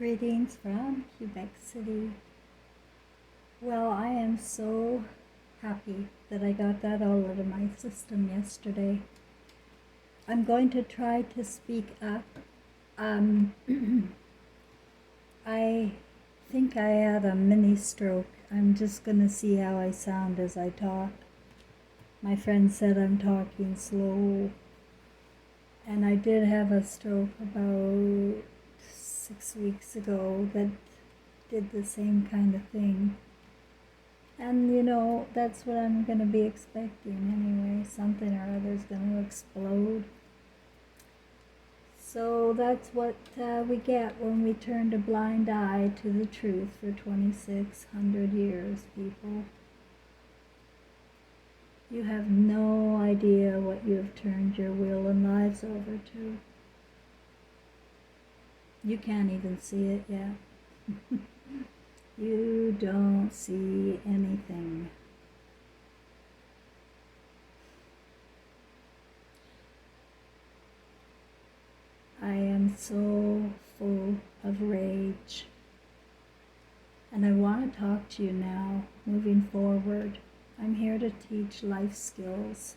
Greetings from Quebec City. Well, I am so happy that I got that all out of my system yesterday. I'm going to try to speak up. I think I had a mini stroke. I'm just going to see how I sound as I talk. My friend said I'm talking slow. And I did have a stroke about 6 weeks ago that did the same kind of thing. And that's what I'm going to be expecting anyway. Something or other is going to explode. So that's what we get when we turned a blind eye to the truth for 2,600 years, people. You have no idea what you have turned your will and lives over to. You can't even see it yet. You don't see anything. I am so full of rage. And I want to talk to you now, moving forward. I'm here to teach life skills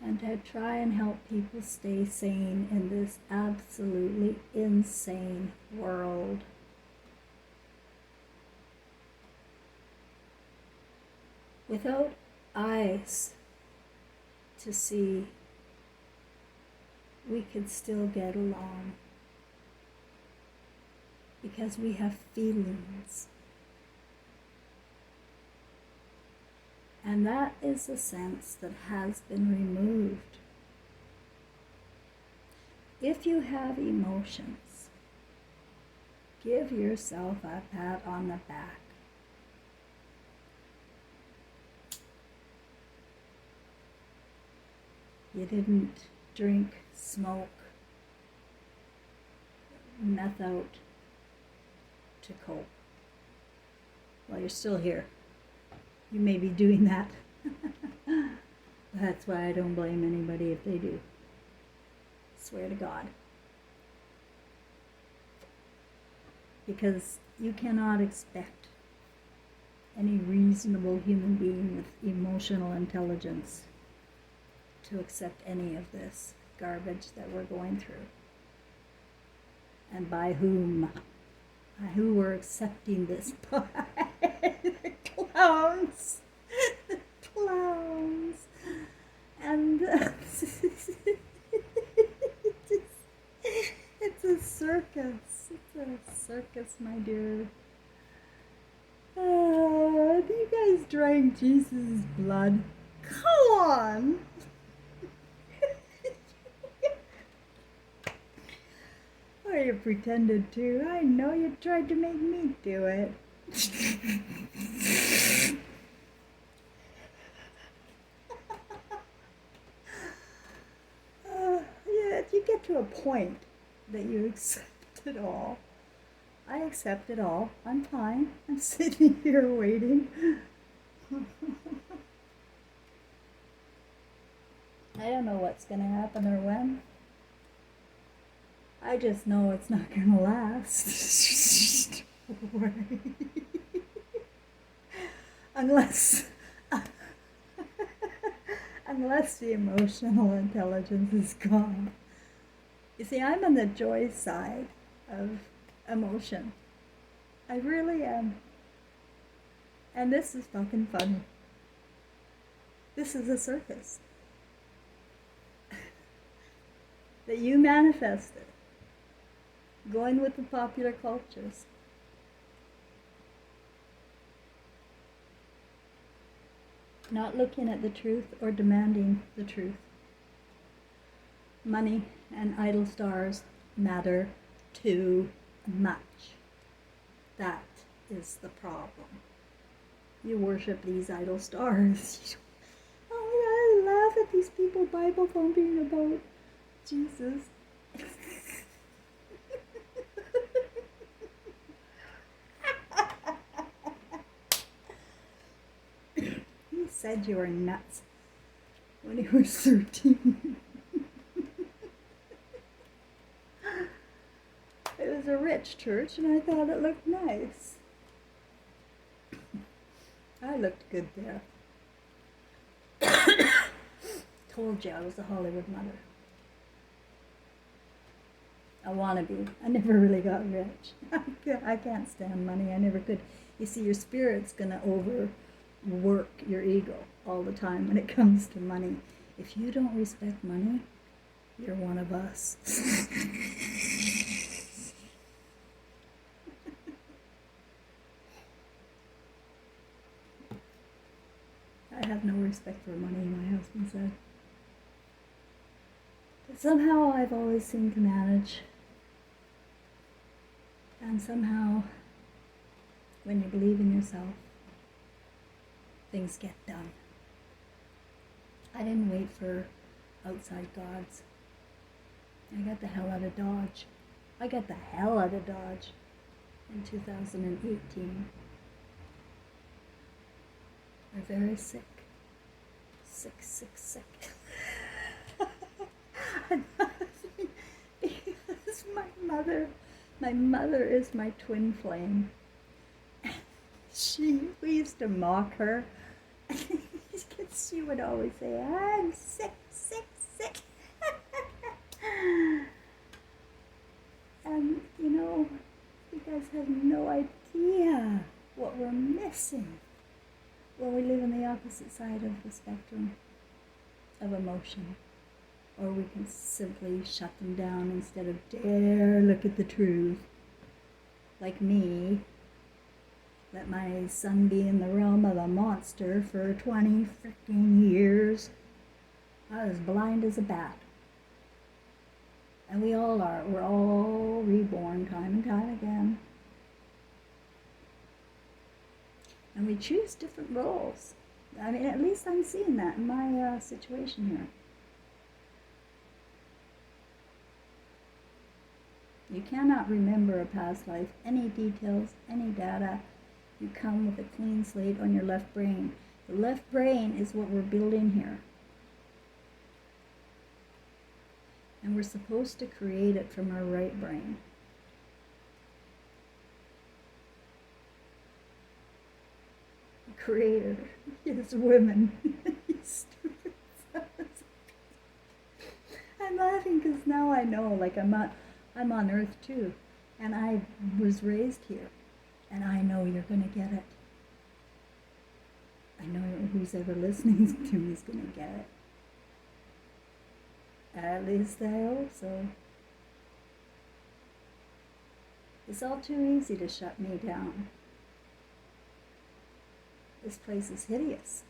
and to try and help people stay sane in this absolutely insane world. Without eyes to see, we could still get along because we have feelings. And that is a sense that has been removed. If you have emotions, give yourself a pat on the back. You didn't drink, smoke, meth out to cope. Well, you're still here. You may be doing that. That's why I don't blame anybody if they do. Swear to God. Because you cannot expect any reasonable human being with emotional intelligence to accept any of this garbage that we're going through. And by whom? By who we're accepting this by? The clowns. The clowns. And it's a circus. It's a circus, my dear. You guys drank Jesus' blood. Come on. Oh, you pretended to. I know you tried to make me do it. Yeah, you get to a point that you accept it all. I accept it all. I'm fine. I'm sitting here waiting. I don't know what's going to happen or when. I just know it's not going to last. Unless the emotional intelligence is gone. You see, I'm on the joy side of emotion. I really am. And this is fucking funny. This is a circus that you manifested. Going with the popular cultures. Not looking at the truth or demanding the truth. Money and idol stars matter too much. That is the problem. You worship these idol stars. Oh yeah, I laugh at these people Bible thumping about Jesus. He said you were nuts when he was 13. It was was a rich church, and I thought it looked nice. I looked good there. Told you I was a Hollywood mother. I want to be. I never really got rich. I can't stand money. I never could. You see, your spirit's going to overwork your ego all the time when it comes to money. If you don't respect money, you're one of us. I have no respect for money, my husband said. But somehow I've always seemed to manage. And somehow, when you believe in yourself, things get done. I didn't wait for outside gods. I got the hell out of Dodge. I got the hell out of Dodge in 2018. They're very sick. Sick, sick, sick. Because my mother is my twin flame. We used to mock her. She would always say, I'm sick, sick, sick. And, you guys have no idea what we're missing when we live on the opposite side of the spectrum of emotion. Or we can simply shut them down instead of dare look at the truth. Like me, let my son be in the realm of a monster for 20 freaking years. I was blind as a bat. And we all are. We're all reborn time and time again. And we choose different roles. I mean, at least I'm seeing that in my situation here. You cannot remember a past life, any details, any data. You come with a clean slate on your left brain. The left brain is what we're building here. And we're supposed to create it from our right brain. The creator is women. You stupid sons. I'm laughing because now I know, like I'm on Earth too. And I was raised here. And I know you're going to get it. I know who's ever listening to me is going to get it. At least I hope so. It's all too easy to shut me down. This place is hideous.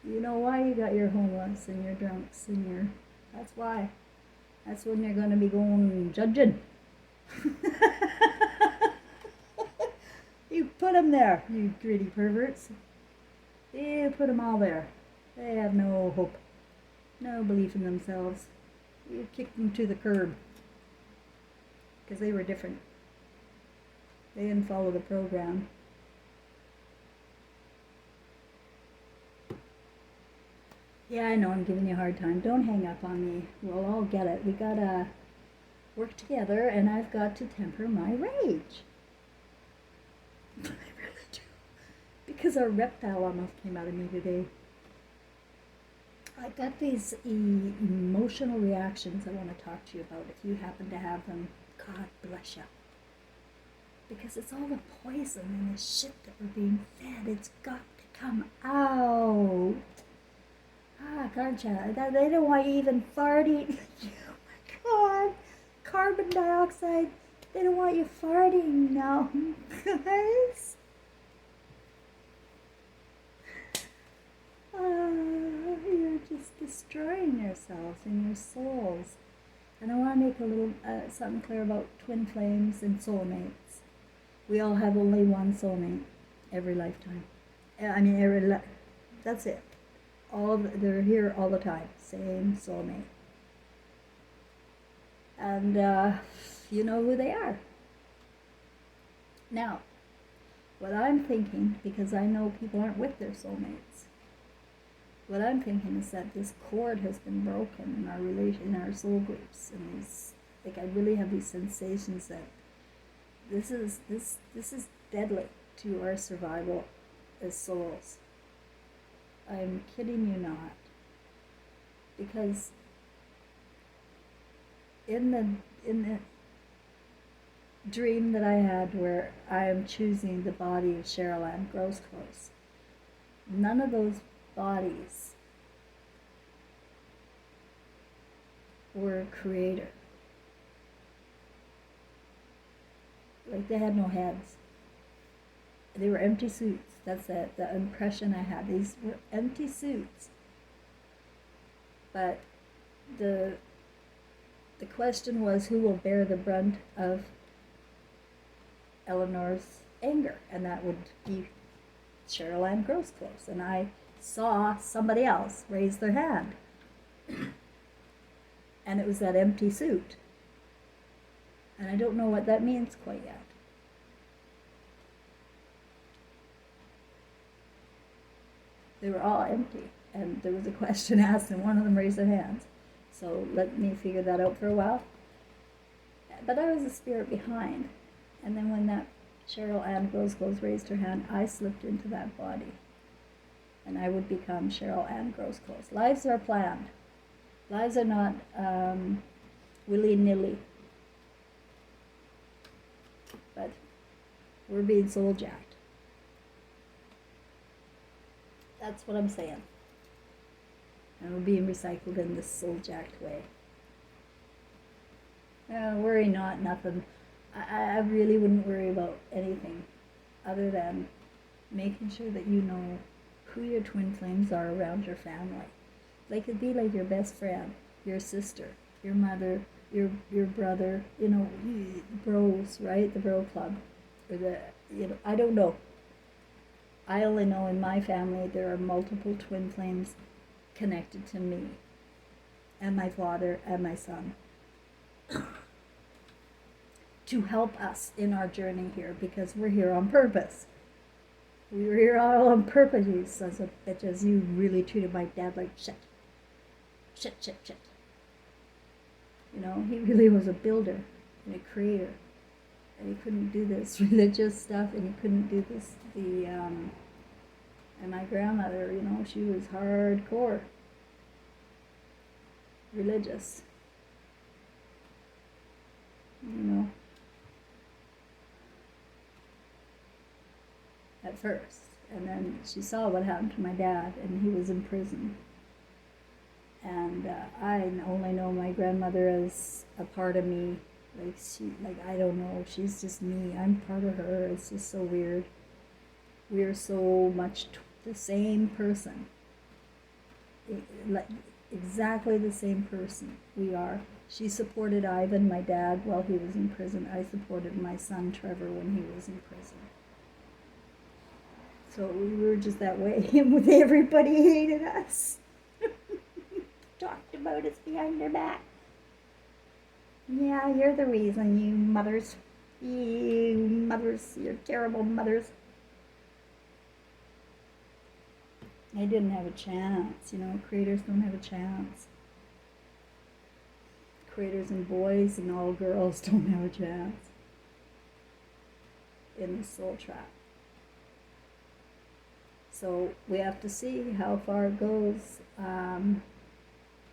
You know why you got your homeless and your drunks and your... That's why. That's when you're going to be going judging. You put them there, you greedy perverts. You put them all there. They have no hope. No belief in themselves. You kicked them to the curb. Because they were different. They didn't follow the program. Yeah, I know I'm giving you a hard time. Don't hang up on me. We'll all get it. We gotta work together, and I've got to temper my rage. I really do. Because our reptile almost came out of me today. I got these emotional reactions I want to talk to you about. If you happen to have them, God bless you. Because it's all the poison and the shit that we're being fed. It's got to come out. Gotcha. They don't want you even farting. Oh my God. Carbon dioxide. They don't want you farting now, guys. You're just destroying yourselves and your souls. And I want to make a little something clear about twin flames and soulmates. We all have only one soulmate every lifetime. That's it. They're here all the time. Same soulmate. And you know who they are. Now, what I'm thinking, because I know people aren't with their soulmates, what I'm thinking is that this cord has been broken in our soul groups, in these Like I really have these sensations that this is deadly to our survival as souls. I'm kidding you not. Because in the dream that I had where I am choosing the body of Cheryl Ann Grosclose, none of those bodies were creator. Like they had no heads. They were empty suits. That's the impression I had. These were empty suits. But the question was, who will bear the brunt of Eleanor's anger? And that would be Cheryl Ann Grosclose. And I saw somebody else raise their hand. And it was that empty suit. And I don't know what that means quite yet. They were all empty. And there was a question asked, and one of them raised their hands. So let me figure that out for a while. But I was the spirit behind. And then when that Cheryl Ann Grosclose raised her hand, I slipped into that body. And I would become Cheryl Ann Grosclose. Lives are planned. Lives are not willy-nilly. But we're being soul-jacked. That's what I'm saying. And we're being recycled in this soul-jacked way. Worry not, nothing. I really wouldn't worry about anything other than making sure that you know who your twin flames are around your family. Like it'd be like your best friend, your sister, your mother, your brother, bros, right? The bro club. Or I don't know. I only know in my family there are multiple twin flames connected to me and my father and my son to help us in our journey here, because we're here on purpose. We were here all on purpose, you sons of bitches. You really treated my dad like shit. Shit. He really was a builder and a creator. And he couldn't do this religious stuff, and he couldn't do this, and my grandmother, she was hardcore religious. At first. And then she saw what happened to my dad, and he was in prison. And I only know my grandmother as a part of me. I don't know, she's just me. I'm part of her. It's just so weird. We're so much the same person. Exactly the same person we are. She supported Ivan, my dad, while he was in prison. I supported my son Trevor when he was in prison. So we were just that way, and everybody hated us. Talked about us behind their back. Yeah, you're the reason, you mothers. You mothers, you're terrible mothers. They didn't have a chance, creators don't have a chance. Creators and boys and all girls don't have a chance in the soul trap. So we have to see how far it goes.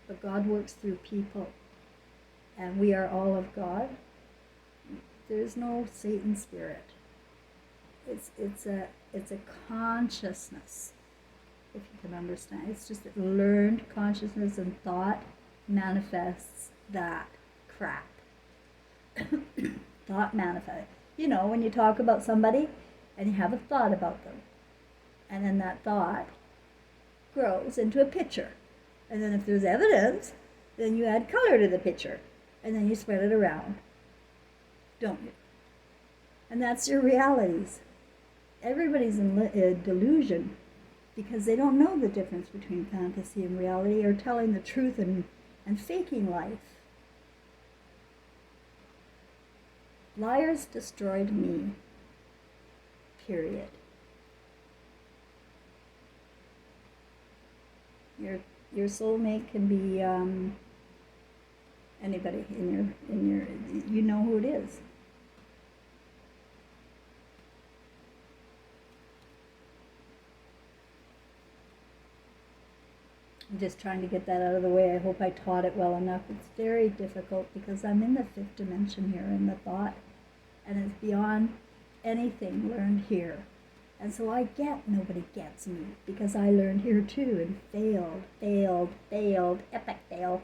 But God works through people. And we are all of God. There's no Satan spirit. It's a consciousness, if you can understand. It's just that learned consciousness, and thought manifests that crap. Thought manifests. When you talk about somebody and you have a thought about them, and then that thought grows into a picture. And then if there's evidence, then you add color to the picture. And then you spread it around. Don't you? And that's your realities. Everybody's in delusion because they don't know the difference between fantasy and reality, or telling the truth and faking life. Liars destroyed me. Period. Your soulmate can be Anybody in your, you know who it is. I'm just trying to get that out of the way. I hope I taught it well enough. It's very difficult because I'm in the fifth dimension here in the thought, and it's beyond anything learned here. And so I get nobody gets me because I learned here too and failed, epic fail.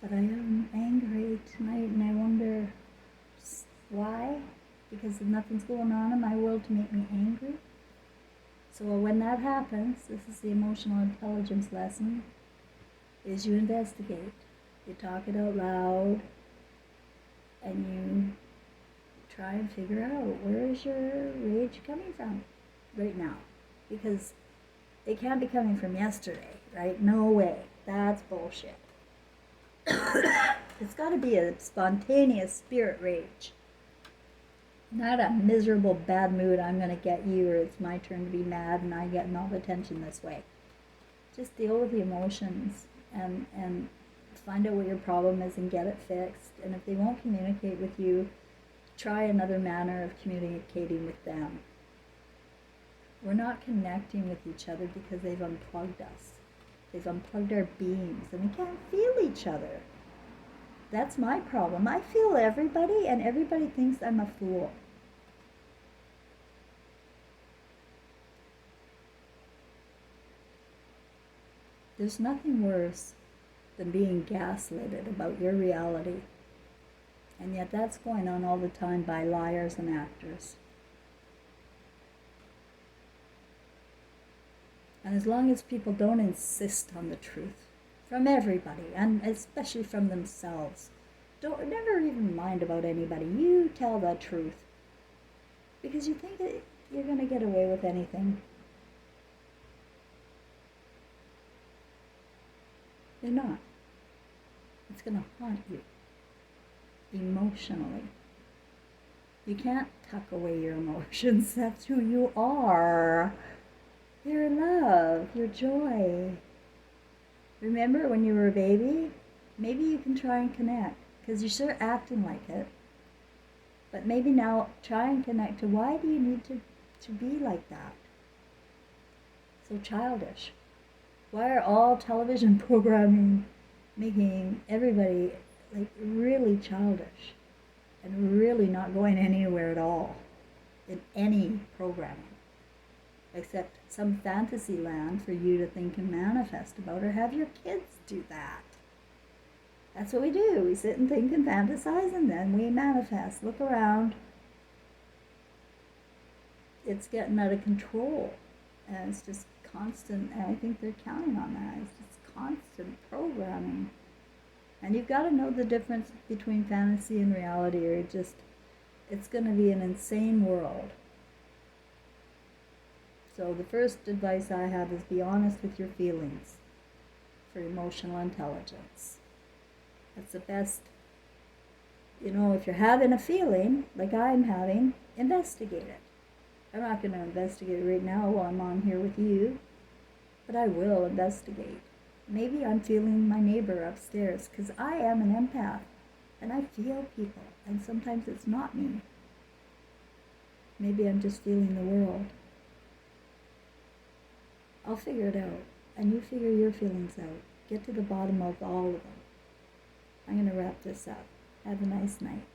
But I am angry tonight, and I wonder why? Because nothing's going on in my world to make me angry. So when that happens, this is the emotional intelligence lesson, is you investigate. You talk it out loud, and you try and figure out, where is your rage coming from right now? Because it can't be coming from yesterday, right? No way. That's bullshit. It's got to be a spontaneous spirit rage. Not a miserable bad mood, I'm going to get you, or it's my turn to be mad and I get all the attention this way. Just deal with the emotions and find out what your problem is and get it fixed. And if they won't communicate with you, try another manner of communicating with them. We're not connecting with each other because they've unplugged us. They've unplugged our beings, and we can't feel each other. That's my problem. I feel everybody, and everybody thinks I'm a fool. There's nothing worse than being gaslighted about your reality. And yet that's going on all the time by liars and actors. And as long as people don't insist on the truth from everybody, and especially from themselves, never even mind about anybody. You tell the truth. Because you think that you're going to get away with anything. You're not. It's going to haunt you emotionally. You can't tuck away your emotions. That's who you are. Your love, your joy. Remember when you were a baby? Maybe you can try and connect, because you're sort of acting like it. But maybe now try and connect to, why do you need to be like that? So childish. Why are all television programming making everybody like really childish and really not going anywhere at all in any programming? Except some fantasy land for you to think and manifest about, or have your kids do that. That's what we do. We sit and think and fantasize, and then we manifest. Look around. It's getting out of control, and it's just constant, and I think they're counting on that. It's just constant programming. And you've got to know the difference between fantasy and reality, or it's going to be an insane world. So the first advice I have is, be honest with your feelings for emotional intelligence. That's the best. If you're having a feeling like I'm having, investigate it. I'm not going to investigate right now while I'm on here with you, but I will investigate. Maybe I'm feeling my neighbor upstairs, because I am an empath, and I feel people, and sometimes it's not me. Maybe I'm just feeling the world. I'll figure it out, and you figure your feelings out. Get to the bottom of all of them. I'm going to wrap this up. Have a nice night.